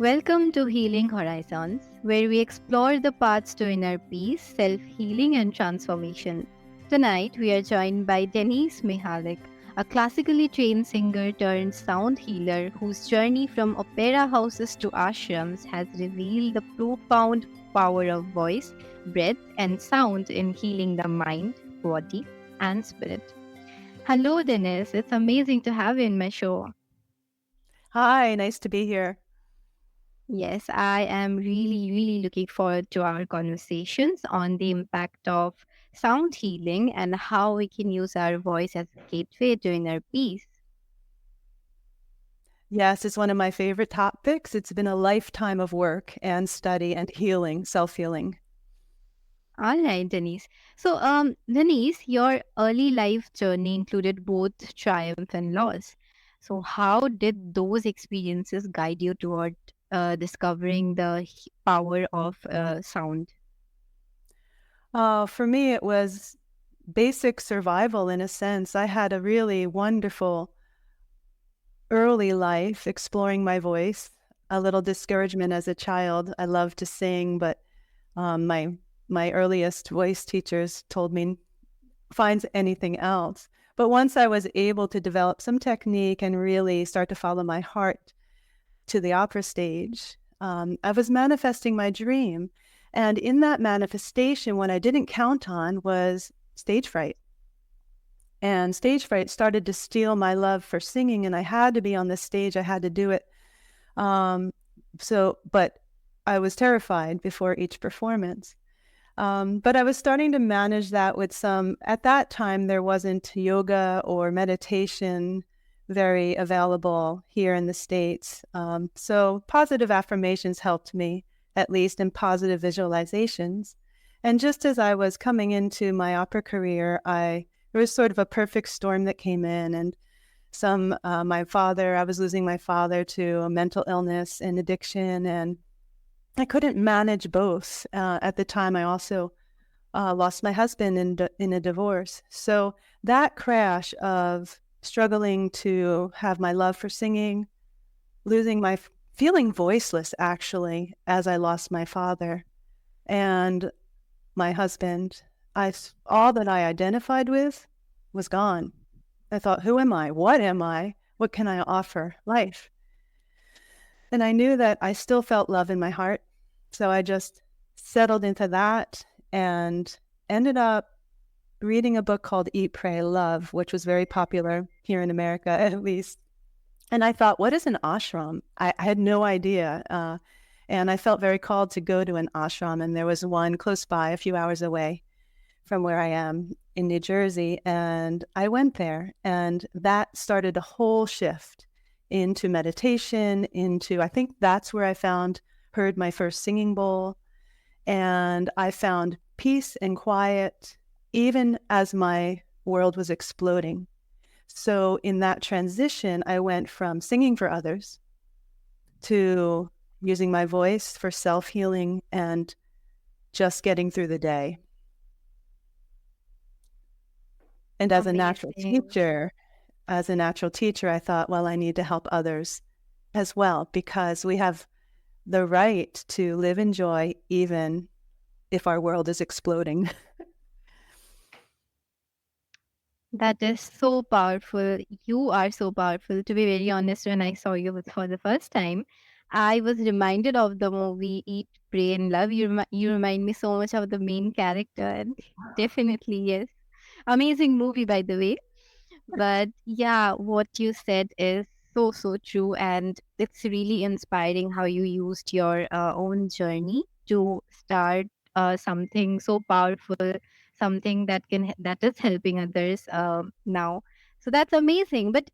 Welcome to Healing Horizons, where we explore the paths to inner peace, self healing, and transformation. Tonight, we are joined by Denise Mihalik, a classically trained singer turned sound healer whose journey from opera houses to ashrams has revealed the profound power of voice, breath, and sound in healing the mind, body, and spirit. Hello, Denise. It's amazing to have you in my show. Hi, nice to be here. Yes, I am really looking forward to our conversations on the impact of sound healing and how we can use our voice as a gateway to inner peace. Yes, it's one of my favorite topics. It's been a lifetime of work and study and healing, self-healing. All right, Denise. So, Denise, your early life journey included both triumph and loss. So, how did those experiences guide you toward discovering the power of sound? For me, it was basic survival in a sense. I had a really wonderful early life exploring my voice, a little discouragement as a child. I loved to sing, but my earliest voice teachers told me find anything else. But once I was able to develop some technique and really start to follow my heart to the opera stage, I was manifesting my dream. And in that manifestation, what I didn't count on was stage fright. And stage fright started to steal my love for singing, and I had to be on the stage. I had to do it. Um, but I was terrified before each performance. But I was starting to manage that with at that time, there wasn't yoga or meditation very available here in the States. So positive affirmations helped me, at least, and positive visualizations. And just as I was coming into my opera career, there was sort of a perfect storm that came in, and I was losing my father to a mental illness and addiction, and I couldn't manage both. At the time, I also lost my husband in a divorce. So that crash of struggling to have my love for singing, feeling voiceless actually as I lost my father and my husband, all that I identified with was gone. I thought, who am I? What am I? What can I offer life? And I knew that I still felt love in my heart. So I just settled into that and ended up reading a book called Eat, Pray, Love, which was very popular here in America, at least. And I thought, what is an ashram? I had no idea. And I felt very called to go to an ashram. And there was one close by, a few hours away from where I am in New Jersey. And I went there, and that started a whole shift into meditation, I think that's where heard my first singing bowl. And I found peace and quiet, even as my world was exploding. So in that transition, I went from singing for others to using my voice for self-healing and just getting through the day. And Amazing. as a natural teacher, I thought, well, I need to help others as well, because we have the right to live in joy, even if our world is exploding. That is so powerful. You are so powerful. To be very honest, when I saw you for the first time, I was reminded of the movie Eat, Pray, and Love. You remind me so much of the main character. And definitely, yes. Amazing movie, by the way. But yeah, what you said is so true. And it's really inspiring how you used your own journey to start something so powerful, something that is helping others now. So that's amazing. But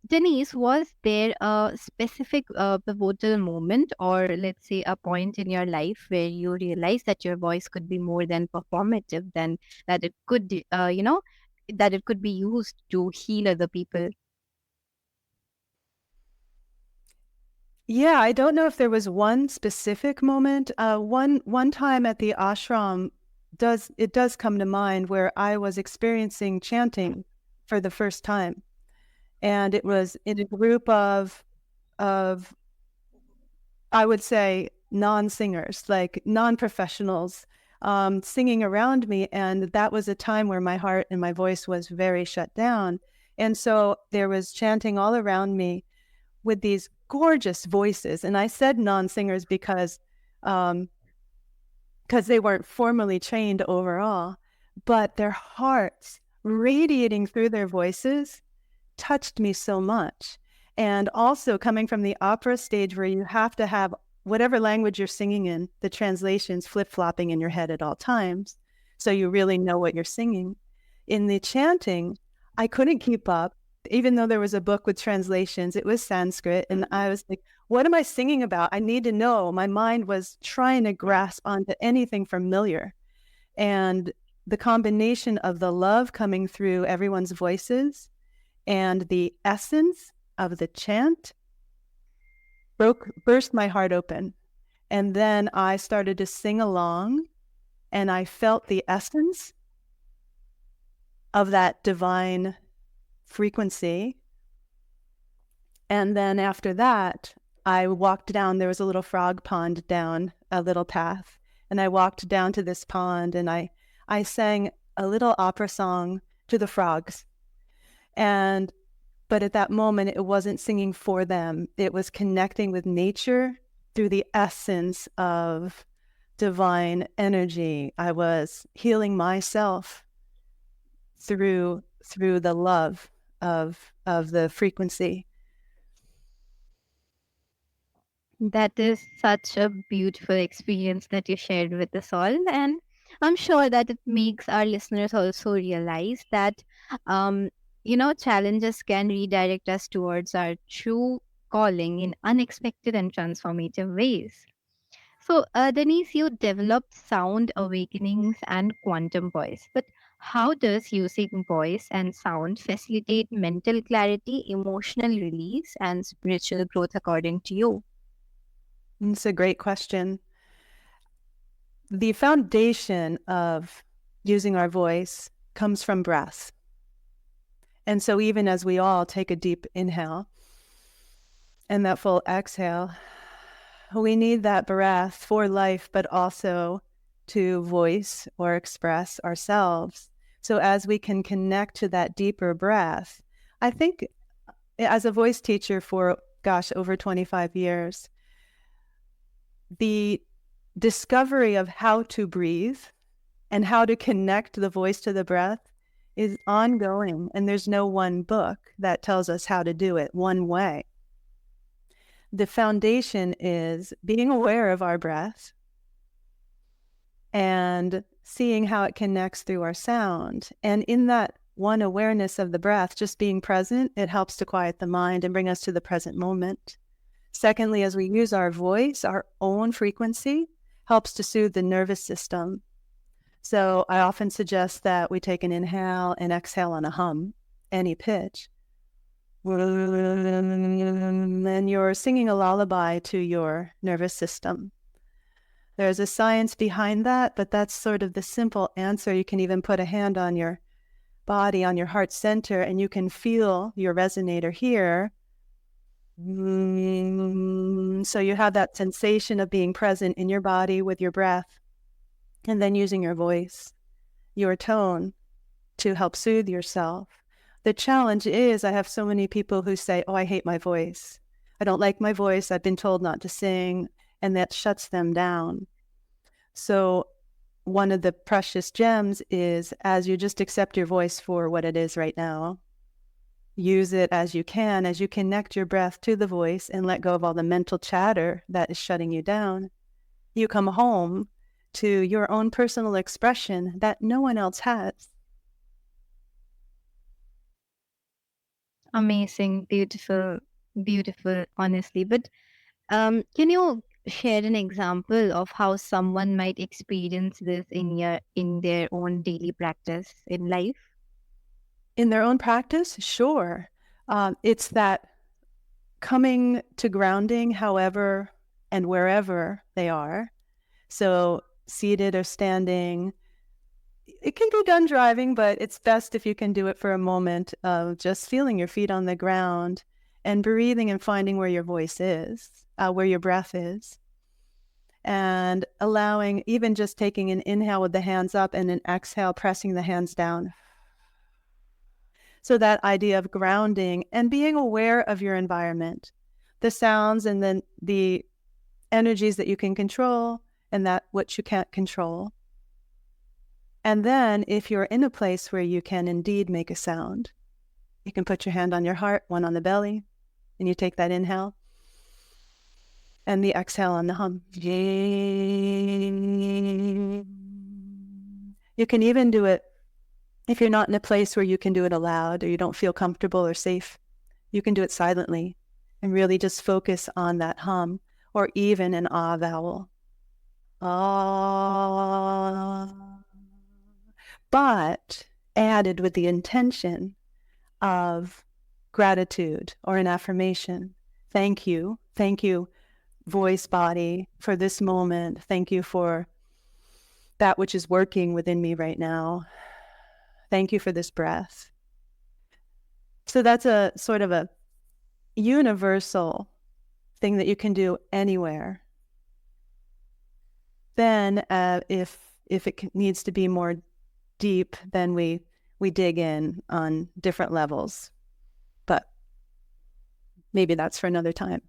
Denise, was there a specific pivotal moment, or let's say a point in your life where you realized that your voice could be more than performative, than that it could, that it could be used to heal other people? Yeah, I don't know if there was one specific moment. One time at the ashram does come to mind, where I was experiencing chanting for the first time, and it was in a group of I would say non-singers, like non-professionals, singing around me. And that was a time where my heart and my voice was very shut down. And so there was chanting all around me with these gorgeous voices. And I said non-singers um, because they weren't formally trained overall, but their hearts radiating through their voices touched me so much. And also coming from the opera stage where you have to have whatever language you're singing in, the translations flip-flopping in your head at all times, so you really know what you're singing. In the chanting, I couldn't keep up. Even though there was a book with translations, it was Sanskrit. And I was like, what am I singing about? I need to know. My mind was trying to grasp onto anything familiar. And the combination of the love coming through everyone's voices and the essence of the chant burst my heart open. And then I started to sing along, and I felt the essence of that divine frequency. And then after that, I walked down, there was a little frog pond down a little path. And I walked down to this pond, and I sang a little opera song to the frogs. But at that moment, it wasn't singing for them. It was connecting with nature through the essence of divine energy. I was healing myself through the love of the frequency. That is such a beautiful experience that you shared with us all. And I'm sure that it makes our listeners also realize that, um, challenges can redirect us towards our true calling in unexpected and transformative ways. So, Denise, you developed sound awakenings and quantum voice. But how does using voice and sound facilitate mental clarity, emotional release, and spiritual growth according to you? It's a great question. The foundation of using our voice comes from breath. And so even as we all take a deep inhale and that full exhale, we need that breath for life, but also to voice or express ourselves. So as we can connect to that deeper breath, I think as a voice teacher for, over 25 years, the discovery of how to breathe and how to connect the voice to the breath is ongoing. And there's no one book that tells us how to do it one way. The foundation is being aware of our breath and seeing how it connects through our sound. And in that one awareness of the breath, just being present, it helps to quiet the mind and bring us to the present moment. Secondly, as we use our voice, our own frequency helps to soothe the nervous system. So I often suggest that we take an inhale and exhale on a hum, any pitch. And you're singing a lullaby to your nervous system. There's a science behind that, but that's sort of the simple answer. You can even put a hand on your body, on your heart center, and you can feel your resonator here. So you have that sensation of being present in your body with your breath, and then using your voice, your tone, to help soothe yourself. The challenge is I have so many people who say, oh, I hate my voice. I don't like my voice. I've been told not to sing, and that shuts them down. So one of the precious gems is, as you just accept your voice for what it is right now, use it as you can, as you connect your breath to the voice and let go of all the mental chatter that is shutting you down. You come home to your own personal expression that no one else has. Amazing, beautiful, beautiful, honestly. But can you share an example of how someone might experience this in their own daily practice in life? In their own practice, sure. It's that coming to grounding, however and wherever they are. So seated or standing. It can be done driving, but it's best if you can do it for a moment of just feeling your feet on the ground and breathing and finding where your voice is. where your breath is, and allowing, even just taking an inhale with the hands up and an exhale, pressing the hands down. So that idea of grounding and being aware of your environment, the sounds and then the energies that you can control and that which you can't control. And then if you're in a place where you can indeed make a sound, you can put your hand on your heart, one on the belly, and you take that inhale and the exhale on the hum. You can even do it if you're not in a place where you can do it aloud or you don't feel comfortable or safe. You can do it silently and really just focus on that hum, or even an ah vowel. Ah. But added with the intention of gratitude or an affirmation. Thank you, voice, body, for this moment. Thank you for that which is working within me right now. Thank you for this breath. So that's a sort of a universal thing that you can do anywhere. Then if it needs to be more deep, then we dig in on different levels. But maybe that's for another time.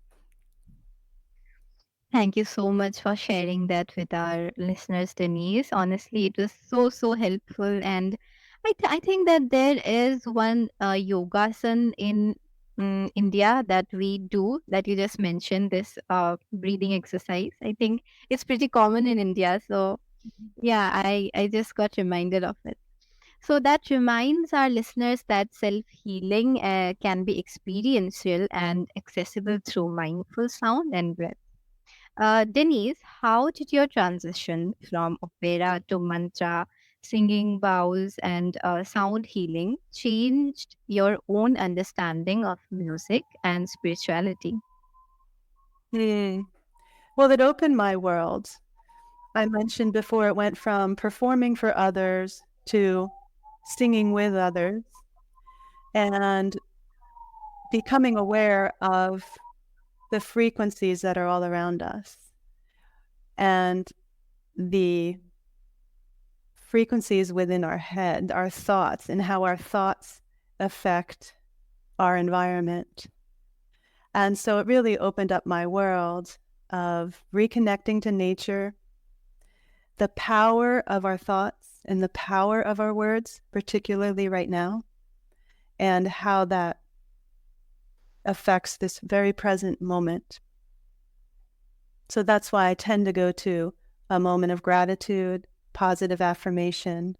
Thank you so much for sharing that with our listeners, Denise. Honestly, it was so helpful, and I think that there is one yogasan in India that we do that you just mentioned, this breathing exercise. I think it's pretty common in India. So yeah, I just got reminded of it. So that reminds our listeners that self healing can be experiential and accessible through mindful sound and breath. Denise, how did your transition from opera to mantra, singing bowls, and sound healing changed your own understanding of music and spirituality? Well, it opened my world. I mentioned before it went from performing for others to singing with others and becoming aware of the frequencies that are all around us and the frequencies within our head, our thoughts, and how our thoughts affect our environment. And so it really opened up my world of reconnecting to nature, the power of our thoughts and the power of our words, particularly right now, and how that affects this very present moment. So that's why I tend to go to a moment of gratitude, positive affirmation.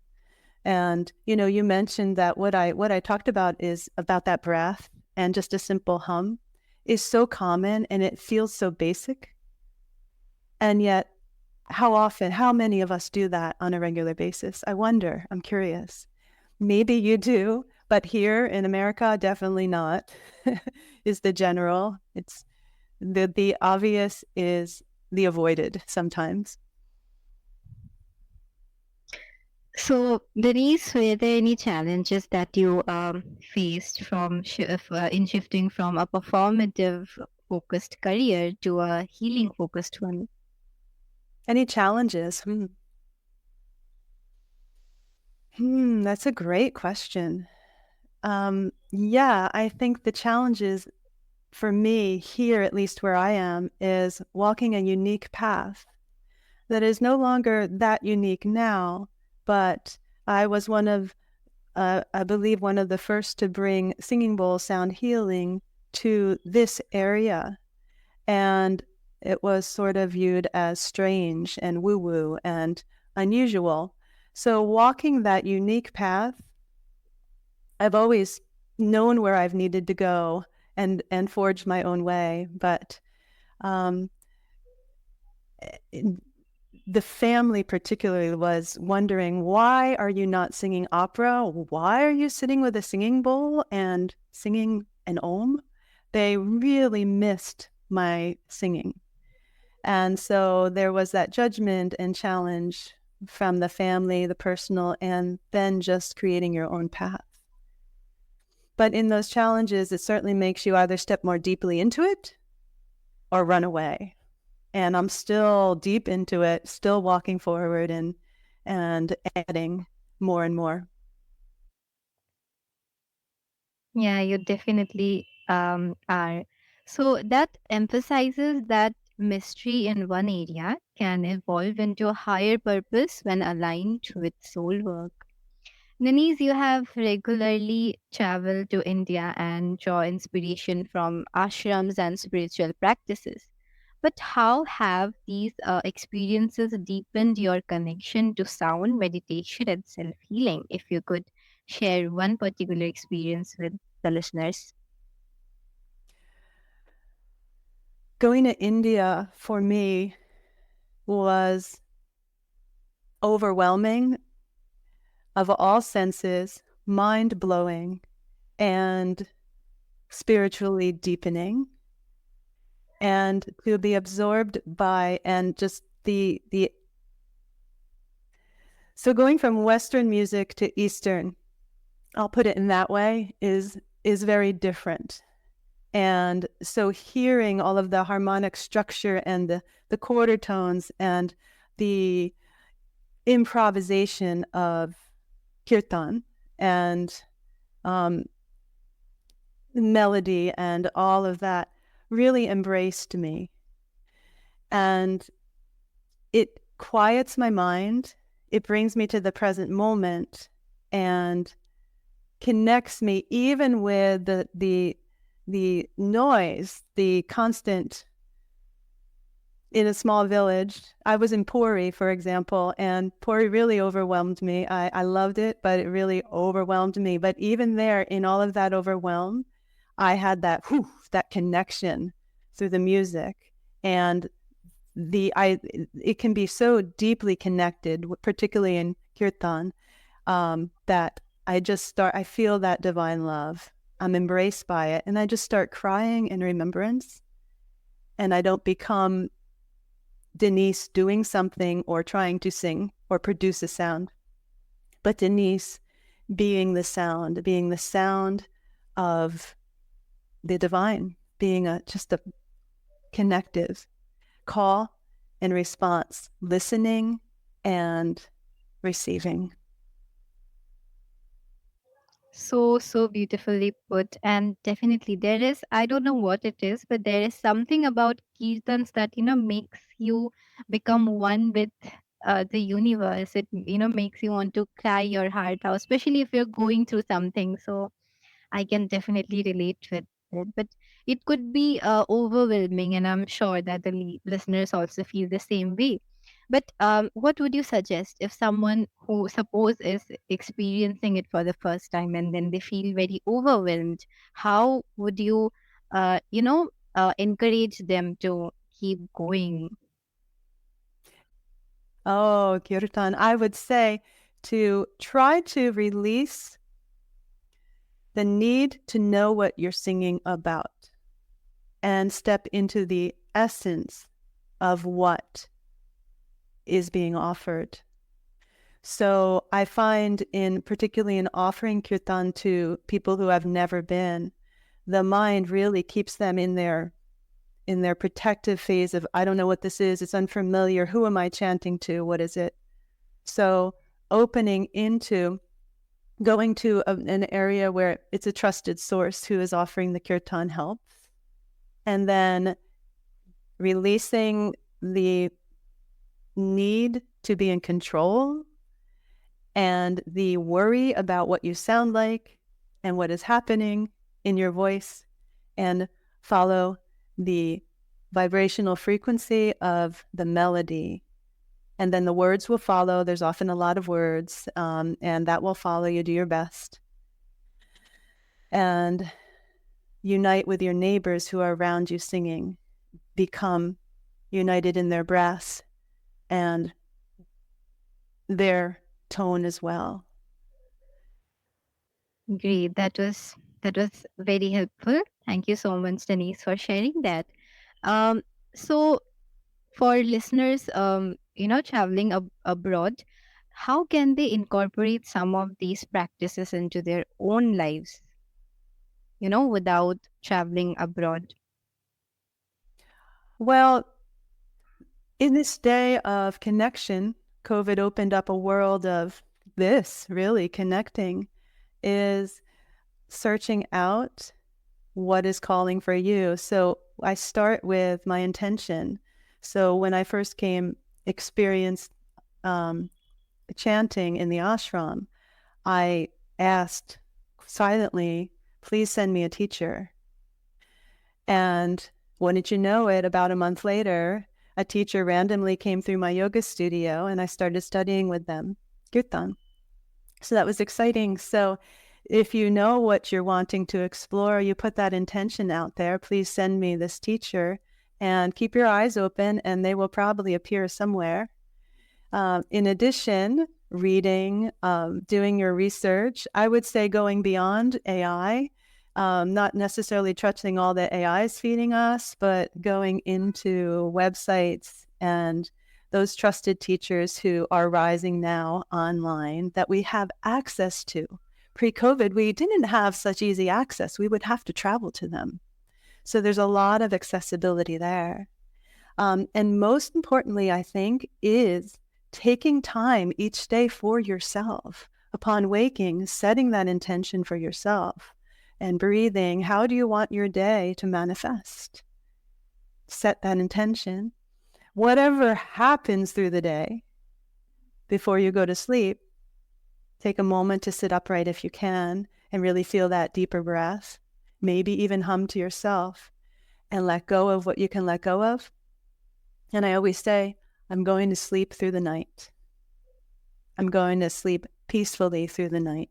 And, you mentioned that what I talked about is about that breath, and just a simple hum is so common and it feels so basic. And yet, how many of us do that on a regular basis? I wonder, I'm curious. Maybe you do, but here in America, definitely not, is the general. It's the obvious is the avoided sometimes. So, Denise, were there any challenges that you faced in shifting from a performative focused career to a healing focused one? Any challenges? That's a great question. Yeah, I think the challenges for me here, at least where I am, is walking a unique path that is no longer that unique now, but I was I believe, one of the first to bring singing bowl sound healing to this area. And it was sort of viewed as strange and woo-woo and unusual. So walking that unique path, I've always known where I've needed to go and forge my own way. But the family particularly was wondering, why are you not singing opera? Why are you sitting with a singing bowl and singing an om? They really missed my singing. And so there was that judgment and challenge from the family, the personal, and then just creating your own path. But in those challenges, it certainly makes you either step more deeply into it or run away. And I'm still deep into it, still walking forward and adding more and more. Yeah, you definitely are. So that emphasizes that mystery in one area can evolve into a higher purpose when aligned with soul work. Denise, you have regularly traveled to India and draw inspiration from ashrams and spiritual practices. But how have these experiences deepened your connection to sound, meditation, and self healing? If you could share one particular experience with the listeners. Going to India for me was overwhelming of all senses, mind blowing, and spiritually deepening. And to be absorbed by and just the so going from Western music to Eastern, I'll put it in that way, is very different. And so hearing all of the harmonic structure and the quarter tones and the improvisation of kirtan and um, melody and all of that really embraced me. And it quiets my mind. It brings me to the present moment and connects me even with the noise, the constant in a small village. I was in Puri, for example, and Puri really overwhelmed me. I loved it, but it really overwhelmed me. But even there, in all of that overwhelm, I had that connection through the music. And it can be so deeply connected, particularly in kirtan, that I feel that divine love. I'm embraced by it. And I just start crying in remembrance. And I don't become Denise doing something or trying to sing or produce a sound, but Denise being the sound of the divine, being just a connective call and response, listening and receiving. So beautifully put. And definitely there is, I don't know what it is, but there is something about kirtans that, makes you become one with the universe. It, makes you want to cry your heart out, especially if you're going through something. So I can definitely relate with it, but it could be overwhelming, and I'm sure that the listeners also feel the same way. But what would you suggest if someone who suppose is experiencing it for the first time and then they feel very overwhelmed? How would you, encourage them to keep going? Oh, kirtan, I would say to try to release the need to know what you're singing about and step into the essence of what is being offered. So I find particularly in offering kirtan to people who have never been, the mind really keeps them in their protective phase of, I don't know what this is, it's unfamiliar, who am I chanting to, what is it? So opening into going to an area where it's a trusted source who is offering the kirtan helps, and then releasing the need to be in control and the worry about what you sound like and what is happening in your voice, and follow the vibrational frequency of the melody. And then the words will follow. There's often a lot of words, and that will follow. You do your best. And unite with your neighbors who are around you singing. Become united in their breath and their tone as well. Great. That was very helpful. Thank you so much, Denise, for sharing that. Um, so for listeners traveling abroad, how can they incorporate some of these practices into their own lives, without traveling abroad? Well, in this day of connection, COVID opened up a world of this, really connecting, is searching out what is calling for you. So I start with my intention. So when I first experienced um, chanting in the ashram, I asked silently, please send me a teacher. And wouldn't you know it, about a month later, a teacher randomly came through my yoga studio and I started studying with them, kirtan. So that was exciting. So if you know what you're wanting to explore, you put that intention out there, please send me this teacher, and keep your eyes open and they will probably appear somewhere. In addition, reading, doing your research, I would say going beyond AI, not necessarily trusting all that AI is feeding us, but going into websites and those trusted teachers who are rising now online that we have access to. Pre-COVID, we didn't have such easy access. We would have to travel to them. So there's a lot of accessibility there. And most importantly, I think, is taking time each day for yourself. Upon waking, setting that intention for yourself and breathing. How do you want your day to manifest? Set that intention. Whatever happens through the day, before you go to sleep, take a moment to sit upright if you can and really feel that deeper breath. Maybe even hum to yourself and let go of what you can let go of. And I always say, I'm going to sleep through the night. I'm going to sleep peacefully through the night.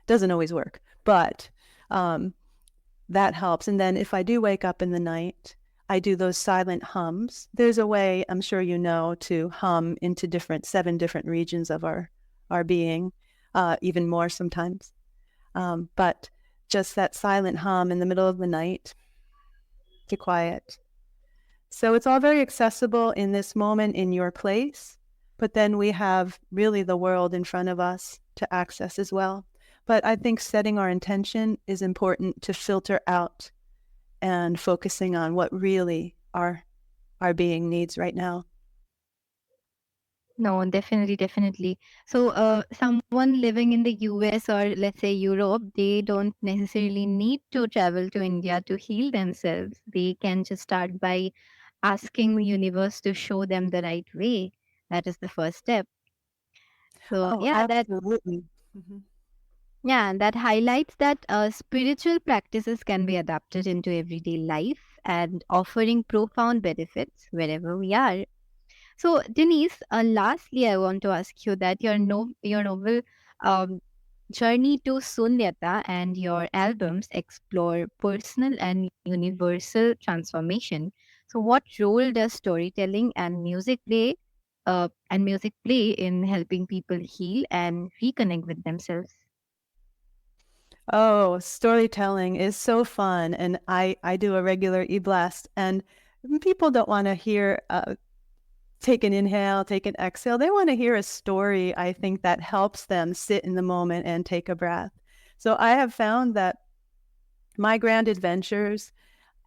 Doesn't always work, but that helps. And then if I do wake up in the night, I do those silent hums. There's a way, I'm sure you know, to hum into 7 different regions of our being, even more sometimes. But just that silent hum in the middle of the night to quiet. So it's all very accessible in this moment in your place, but then we have really the world in front of us to access as well. But I think setting our intention is important to filter out and focusing on what really our being needs right now. No, definitely, definitely. So, someone living in the US or let's say Europe, they don't necessarily need to travel to India to heal themselves. They can just start by asking the universe to show them the right way. That is the first step. So, Oh, absolutely. Mhm. yeah, that highlights that spiritual practices can be adapted into everyday life and offering profound benefits wherever we are. So, Denise, lastly, I want to ask you that your novel um, Journey to Sunyata and your albums explore personal and universal transformation. So, what role does storytelling and music play in helping people heal and reconnect with themselves? Oh, storytelling is so fun. And I do a regular e-blast, and people don't want to hear take an inhale, take an exhale. They want to hear a story, I think, that helps them sit in the moment and take a breath. So I have found that my grand adventures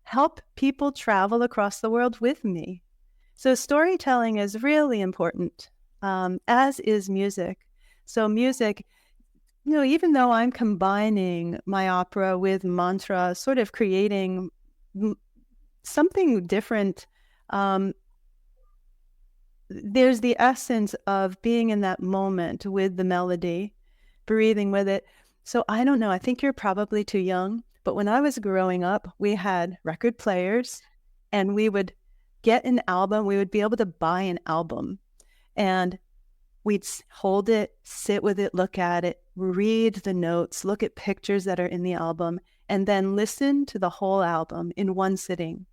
help people travel across the world with me. So storytelling is really important, as is music. So music, even though I'm combining my opera with mantra, sort of creating something different, um, there's the essence of being in that moment with the melody, breathing with it. So I don't know. I think you're probably too young, but when I was growing up, we had record players and we would get an album. We would be able to buy an album and we'd hold it, sit with it, look at it, read the notes, look at pictures that are in the album, and then listen to the whole album in one sitting.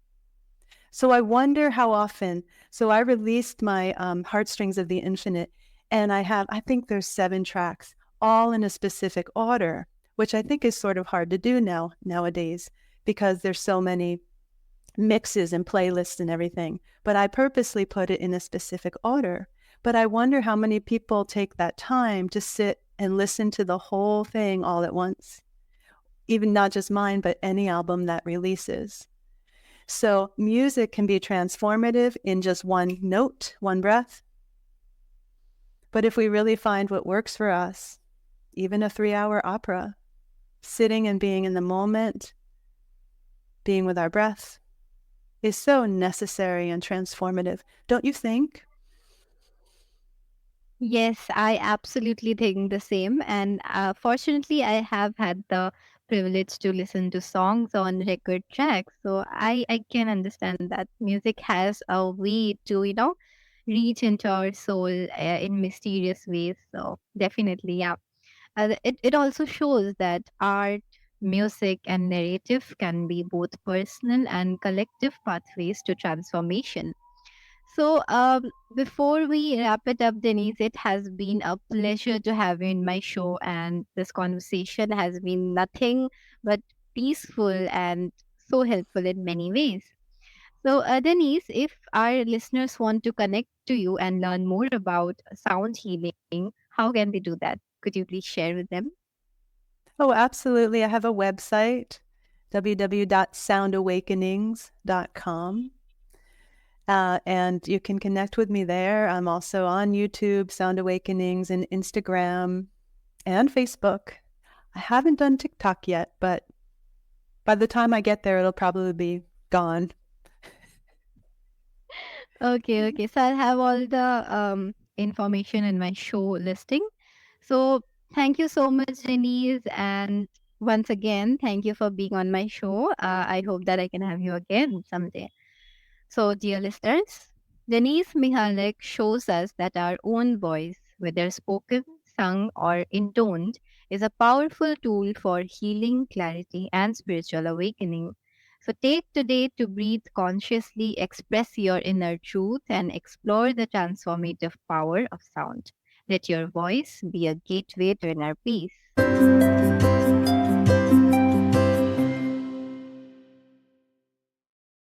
So I wonder how often. So I released my Heartstrings of the Infinite, and I think there's 7 tracks, all in a specific order, which I think is sort of hard to do nowadays because there's so many mixes and playlists and everything. But I purposely put it in a specific order. But I wonder how many people take that time to sit and listen to the whole thing all at once, even not just mine, but any album that releases. So, music can be transformative in just one note, one breath. But if we really find what works for us, even a 3-hour opera, sitting and being in the moment, being with our breath, is so necessary and transformative. Don't you think? Yes, I absolutely think the same. And fortunately, I have had the privilege to listen to songs on record tracks. So I can understand that music has a way to, reach into our soul in mysterious ways. So definitely, yeah. It also shows that art, music, and narrative can be both personal and collective pathways to transformation. So, before we wrap it up, Denise, it has been a pleasure to have you in my show, and this conversation has been nothing but peaceful and so helpful in many ways. So, Denise, if our listeners want to connect to you and learn more about sound healing, how can they do that? Could you please share with them? Oh, absolutely. I have a website, www.soundawakenings.com. And you can connect with me there. I'm also on YouTube, Sound Awakenings, and Instagram and Facebook. I haven't done TikTok yet, but by the time I get there, it'll probably be gone. Okay, okay. So I'll have all the information in my show listing. So thank you so much, Denise. And once again, thank you for being on my show. I hope that I can have you again someday. So, dear listeners, Denise Mihalik shows us that our own voice, whether spoken, sung, or intoned, is a powerful tool for healing, clarity, and spiritual awakening. So, take today to breathe consciously, express your inner truth, and explore the transformative power of sound. Let your voice be a gateway to inner peace.